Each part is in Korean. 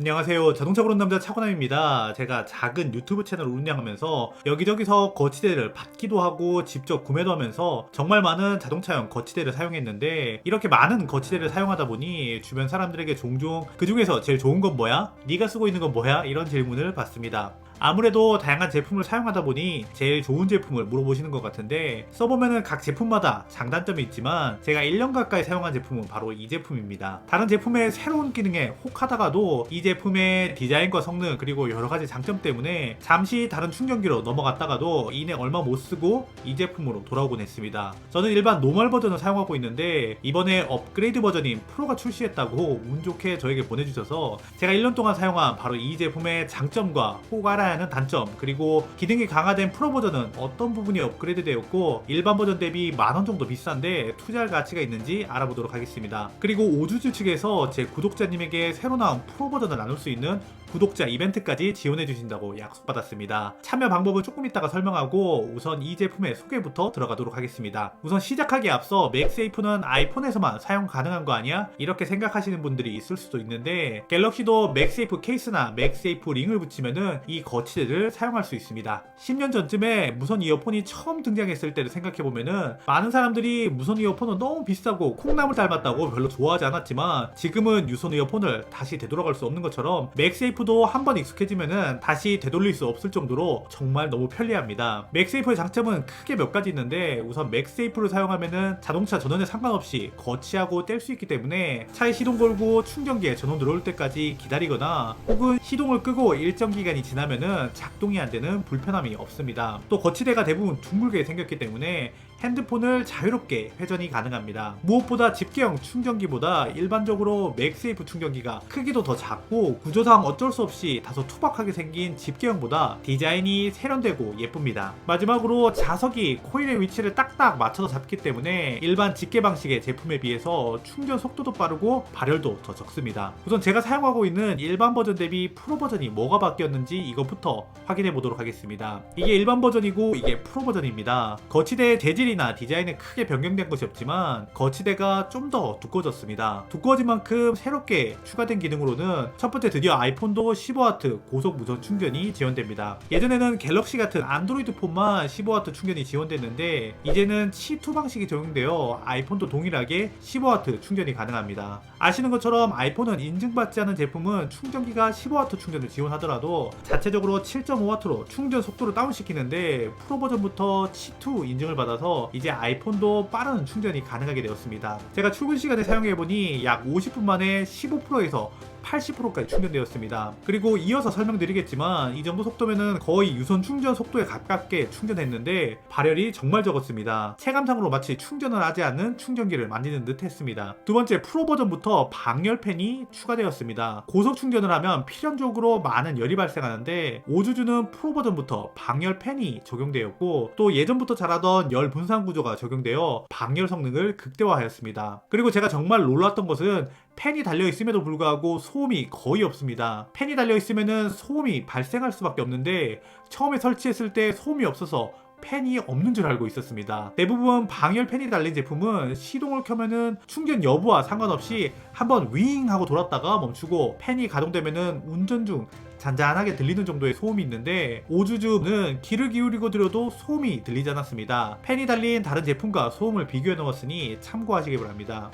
안녕하세요. 자동차 고른 남자 차고남입니다. 제가 작은 유튜브 채널을 운영하면서 여기저기서 거치대를 받기도 하고 직접 구매도 하면서 정말 많은 자동차용 거치대를 사용했는데, 이렇게 많은 거치대를 사용하다 보니 주변 사람들에게 종종 그 중에서 제일 좋은 건 뭐야? 네가 쓰고 있는 건 뭐야? 이런 질문을 받습니다. 아무래도 다양한 제품을 사용하다 보니 제일 좋은 제품을 물어보시는 것 같은데, 써보면은 각 제품마다 장단점이 있지만 제가 1년 가까이 사용한 제품은 바로 이 제품입니다. 다른 제품의 새로운 기능에 혹하다가도 이 제품의 디자인과 성능 그리고 여러가지 장점 때문에 잠시 다른 충전기로 넘어갔다가도 이내 얼마 못 쓰고 이 제품으로 돌아오곤 했습니다. 저는 일반 노멀 버전을 사용하고 있는데, 이번에 업그레이드 버전인 프로가 출시했다고 운 좋게 저에게 보내주셔서 제가 1년 동안 사용한 바로 이 제품의 장점과 혹 알아야 하는 단점, 그리고 기능이 강화된 프로 버전은 어떤 부분이 업그레이드 되었고 일반 버전 대비 10,000원 정도 비싼데 투자할 가치가 있는지 알아보도록 하겠습니다. 그리고 오주주 측에서 제 구독자님에게 새로 나온 프로 버전을 나눌 수 있는 구독자 이벤트까지 지원해 주신다고 약속받았습니다. 참여 방법은 조금 이따가 설명하고 우선 이 제품의 소개부터 들어가도록 하겠습니다. 우선 시작하기에 앞서 맥세이프는 아이폰에서만 사용 가능한 거 아니야? 이렇게 생각하시는 분들이 있을 수도 있는데, 갤럭시도 맥세이프 케이스나 맥세이프 링을 붙이면은 이 거치대를 사용할 수 있습니다. 10년 전쯤에 무선 이어폰이 처음 등장했을 때를 생각해보면은 많은 사람들이 무선 이어폰은 너무 비싸고 콩나물 닮았다고 별로 좋아하지 않았지만, 지금은 유선 이어폰을 다시 되돌아갈 수 없는 것처럼 맥세이프도 한번 익숙해지면은 다시 되돌릴 수 없을 정도로 정말 너무 편리합니다. 맥세이프의 장점은 크게 몇 가지 있는데, 우선 맥세이프를 사용하면은 자동차 전원에 상관없이 거치하고 뗄 수 있기 때문에 차에 시동 걸고 충전기에 전원 들어올 때까지 기다리거나 혹은 시동을 끄고 일정 기간이 지나면은 작동이 안 되는 불편함이 없습니다. 또 거치대가 대부분 둥글게 생겼기 때문에 핸드폰을 자유롭게 회전이 가능합니다. 무엇보다 집게형 충전기보다 일반적으로 맥세이프 충전기가 크기도 더 작고 구조상 어쩔 수 없이 다소 투박하게 생긴 집게형보다 디자인이 세련되고 예쁩니다. 마지막으로 자석이 코일의 위치를 딱딱 맞춰서 잡기 때문에 일반 집게 방식의 제품에 비해서 충전 속도도 빠르고 발열도 더 적습니다. 우선 제가 사용하고 있는 일반 버전 대비 프로 버전이 뭐가 바뀌었는지 이것부터 확인해 보도록 하겠습니다. 이게 일반 버전이고 이게 프로 버전입니다. 거치대의 재질이 나 디자인은 크게 변경된 것이 없지만 거치대가 좀 더 두꺼워졌습니다. 두꺼워진 만큼 새롭게 추가된 기능으로는 첫 번째, 드디어 아이폰도 15W 고속 무선 충전이 지원됩니다. 예전에는 갤럭시 같은 안드로이드 폰만 15W 충전이 지원됐는데 이제는 C2 방식이 적용되어 아이폰도 동일하게 15W 충전이 가능합니다. 아시는 것처럼 아이폰은 인증받지 않은 제품은 충전기가 15W 충전을 지원하더라도 자체적으로 7.5W로 충전 속도를 다운시키는데, 프로 버전부터 C2 인증을 받아서 이제 아이폰도 빠른 충전이 가능하게 되었습니다. 제가 출근 시간에 사용해보니 약 50분 만에 15%에서 80%까지 충전되었습니다. 그리고 이어서 설명드리겠지만 이 정도 속도면은 거의 유선 충전 속도에 가깝게 충전했는데 발열이 정말 적었습니다. 체감상으로 마치 충전을 하지 않는 충전기를 만지는 듯 했습니다. 두 번째, 프로 버전부터 방열팬이 추가되었습니다. 고속 충전을 하면 필연적으로 많은 열이 발생하는데, 오주주는 프로 버전부터 방열팬이 적용되었고 또 예전부터 잘하던 열 분산 구조가 적용되어 방열 성능을 극대화하였습니다. 그리고 제가 정말 놀랐던 것은 팬이 달려있음에도 불구하고 소음이 거의 없습니다. 팬이 달려있으면 소음이 발생할 수밖에 없는데 처음에 설치했을 때 소음이 없어서 팬이 없는 줄 알고 있었습니다. 대부분 방열 팬이 달린 제품은 시동을 켜면은 충전 여부와 상관없이 한번 윙 하고 돌았다가 멈추고 팬이 가동되면은 운전 중 잔잔하게 들리는 정도의 소음이 있는데, 오주주는 귀를 기울이고 들어도 소음이 들리지 않았습니다. 팬이 달린 다른 제품과 소음을 비교해 놓았으니 참고하시기 바랍니다.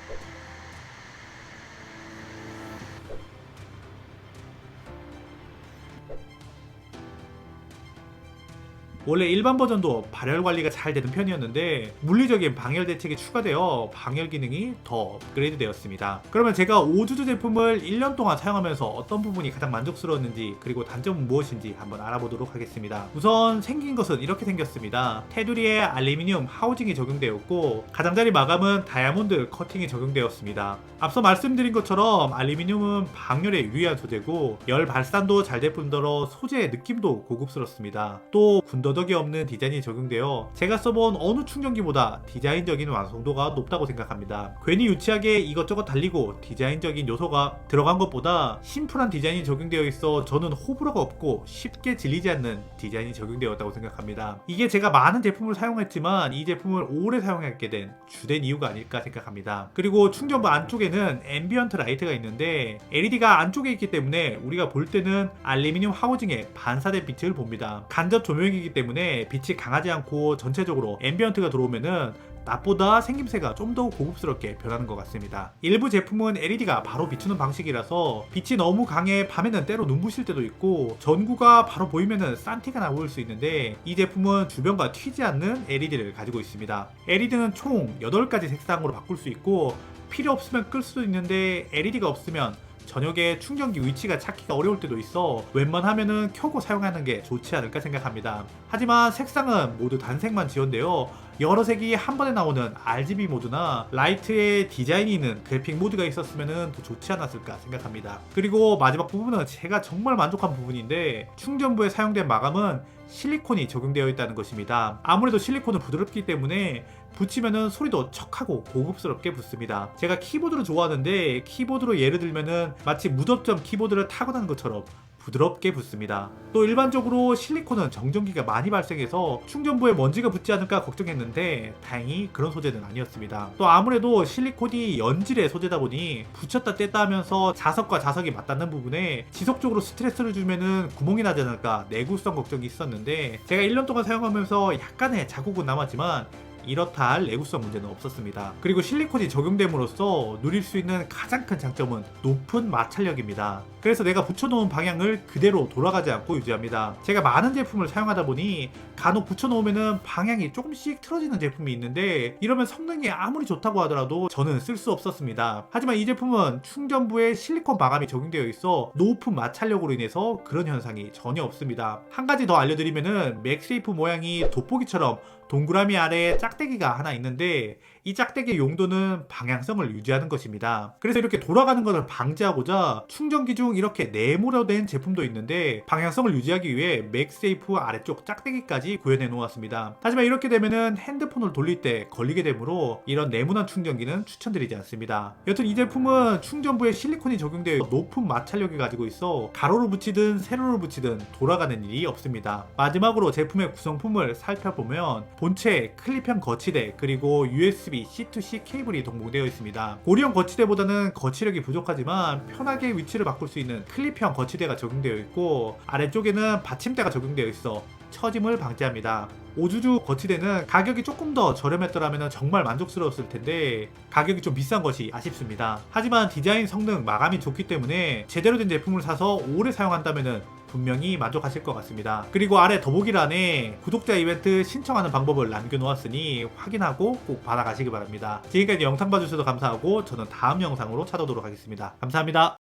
원래 일반 버전도 발열 관리가 잘 되는 편이었는데 물리적인 방열 대책이 추가되어 방열 기능이 더 업그레이드 되었습니다. 그러면 제가 오주주 제품을 1년 동안 사용하면서 어떤 부분이 가장 만족스러웠는지 그리고 단점은 무엇인지 한번 알아보도록 하겠습니다. 우선 생긴 것은 이렇게 생겼습니다. 테두리에 알루미늄 하우징이 적용되었고 가장자리 마감은 다이아몬드 커팅이 적용되었습니다. 앞서 말씀드린 것처럼 알루미늄은 방열에 유리한 소재고 열 발산도 잘 될 뿐더러 소재의 느낌도 고급스럽습니다. 또 군더더기 거덕이 없는 디자인이 적용되어 제가 써본 어느 충전기보다 디자인적인 완성도가 높다고 생각합니다. 괜히 유치하게 이것저것 달리고 디자인적인 요소가 들어간 것보다 심플한 디자인이 적용되어 있어 저는 호불호가 없고 쉽게 질리지 않는 디자인이 적용되었다고 생각합니다. 이게 제가 많은 제품을 사용했지만 이 제품을 오래 사용하게 된 주된 이유가 아닐까 생각합니다. 그리고 충전부 안쪽에는 앰비언트 라이트가 있는데 LED가 안쪽에 있기 때문에 우리가 볼 때는 알루미늄 하우징에 반사된 빛을 봅니다. 간접 조명이기 때문에 빛이 강하지 않고 전체적으로 앰비언트가 들어오면은 낮보다 생김새가 좀 더 고급스럽게 변하는 것 같습니다. 일부 제품은 LED가 바로 비추는 방식이라서 빛이 너무 강해 밤에는 때로 눈부실 때도 있고 전구가 바로 보이면은 싼 티가 나올 수 있는데 이 제품은 주변과 튀지 않는 LED를 가지고 있습니다. LED는 총 8가지 색상으로 바꿀 수 있고 필요 없으면 끌 수도 있는데 LED가 없으면 저녁에 충전기 위치가 찾기가 어려울 때도 있어 웬만하면은 켜고 사용하는 게 좋지 않을까 생각합니다. 하지만 색상은 모두 단색만 지원되어 여러 색이 한 번에 나오는 RGB 모드나 라이트의 디자인이 있는 그래픽 모드가 있었으면 더 좋지 않았을까 생각합니다. 그리고 마지막 부분은 제가 정말 만족한 부분인데 충전부에 사용된 마감은 실리콘이 적용되어 있다는 것입니다. 아무래도 실리콘은 부드럽기 때문에 붙이면은 소리도 척하고 고급스럽게 붙습니다. 제가 키보드를 좋아하는데 키보드로 예를 들면은 마치 무접점 키보드를 타고난 것처럼 부드럽게 붙습니다. 또 일반적으로 실리콘은 정전기가 많이 발생해서 충전부에 먼지가 붙지 않을까 걱정했는데 다행히 그런 소재는 아니었습니다. 또 아무래도 실리콘이 연질의 소재다 보니 붙였다 뗐다 하면서 자석과 자석이 맞닿는 부분에 지속적으로 스트레스를 주면은 구멍이 나지 않을까 내구성 걱정이 있었는데 제가 1년 동안 사용하면서 약간의 자국은 남았지만 이렇다 할 내구성 문제는 없었습니다. 그리고 실리콘이 적용됨으로써 누릴 수 있는 가장 큰 장점은 높은 마찰력입니다. 그래서 내가 붙여놓은 방향을 그대로 돌아가지 않고 유지합니다. 제가 많은 제품을 사용하다 보니 간혹 붙여놓으면 방향이 조금씩 틀어지는 제품이 있는데 이러면 성능이 아무리 좋다고 하더라도 저는 쓸 수 없었습니다. 하지만 이 제품은 충전부에 실리콘 마감이 적용되어 있어 높은 마찰력으로 인해서 그런 현상이 전혀 없습니다. 한 가지 더 알려드리면은 맥세이프 모양이 돋보기처럼 동그라미 아래에 짝대기가 하나 있는데 이 짝대기의 용도는 방향성을 유지하는 것입니다. 그래서 이렇게 돌아가는 것을 방지하고자 충전기 중 이렇게 네모로 된 제품도 있는데 방향성을 유지하기 위해 맥세이프 아래쪽 짝대기까지 구현해 놓았습니다. 하지만 이렇게 되면은 핸드폰을 돌릴 때 걸리게 되므로 이런 네모난 충전기는 추천드리지 않습니다. 여튼 이 제품은 충전부에 실리콘이 적용되어 높은 마찰력을 가지고 있어 가로로 붙이든 세로로 붙이든 돌아가는 일이 없습니다. 마지막으로 제품의 구성품을 살펴보면 본체, 클립형 거치대, 그리고 USB C2C 케이블이 동봉되어 있습니다. 고리형 거치대보다는 거치력이 부족하지만 편하게 위치를 바꿀 수 있는 클립형 거치대가 적용되어 있고 아래쪽에는 받침대가 적용되어 있어 처짐을 방지합니다. 오주주 거치대는 가격이 조금 더 저렴했더라면 정말 만족스러웠을 텐데 가격이 좀 비싼 것이 아쉽습니다. 하지만 디자인, 성능, 마감이 좋기 때문에 제대로 된 제품을 사서 오래 사용한다면 분명히 만족하실 것 같습니다. 그리고 아래 더보기란에 구독자 이벤트 신청하는 방법을 남겨놓았으니 확인하고 꼭 받아가시기 바랍니다. 지금까지 영상 봐주셔서 감사하고 저는 다음 영상으로 찾아오도록 하겠습니다. 감사합니다.